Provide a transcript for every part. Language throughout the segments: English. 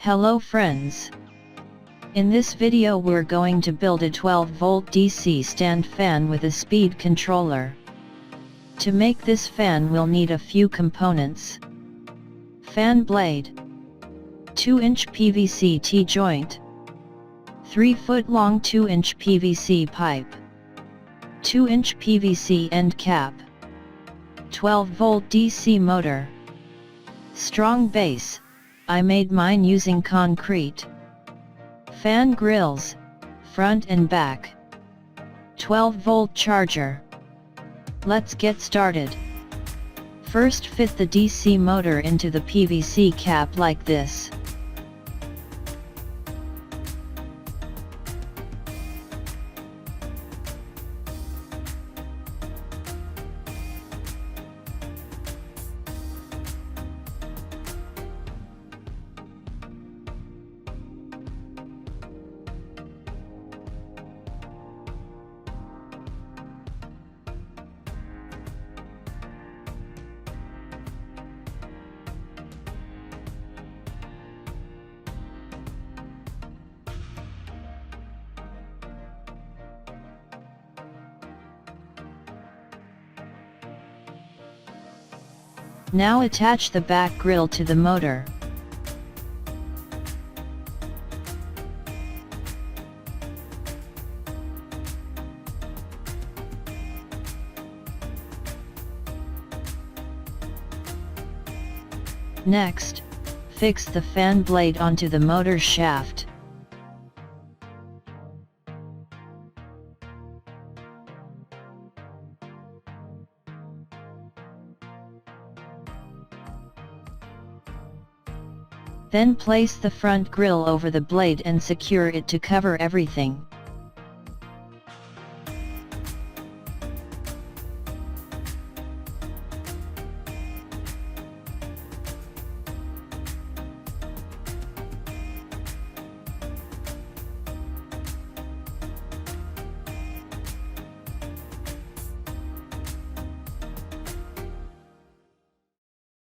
Hello friends. In this video we're going to build a 12-volt DC stand fan with a speed controller. To make this fan we'll need a few components. Fan blade, 2-inch PVC T-joint, 3-foot-long 2-inch PVC pipe, 2-inch PVC end cap, 12-volt DC motor, strong base. I made mine using concrete. Fan grills, front and back. 12-volt charger. Let's get started. First fit the DC motor into the PVC cap like this. Now attach the back grill to the motor. Next, fix the fan blade onto the motor shaft. Then place the front grille over the blade and secure it to cover everything.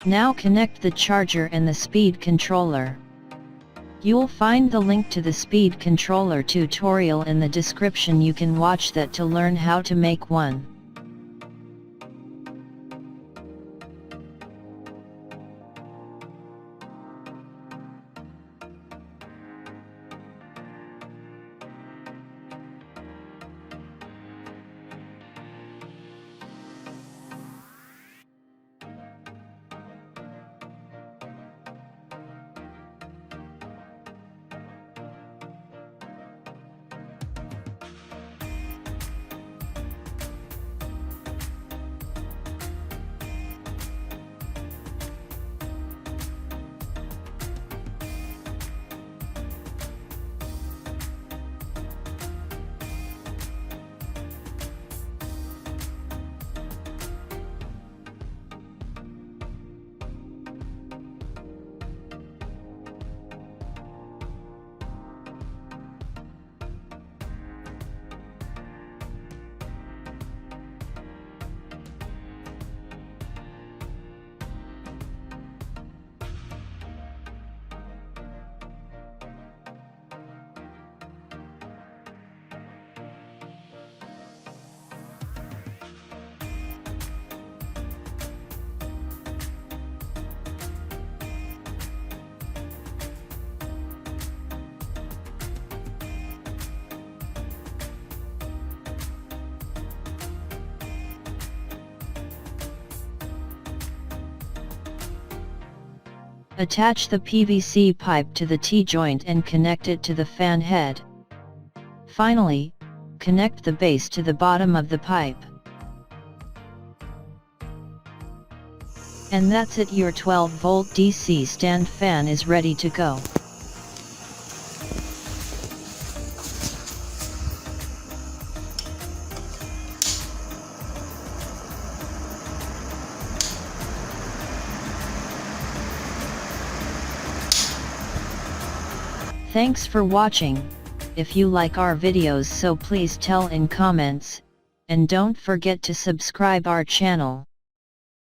Now connect the charger and the speed controller. You'll find the link to the speed controller tutorial in the description. You can watch that to learn how to make one. Attach the PVC pipe to the T-joint and connect it to the fan head. Finally, connect the base to the bottom of the pipe. And that's it, your 12-volt DC stand fan is ready to go. Thanks for watching. If you like our videos, so please tell in comments, and don't forget to subscribe our channel.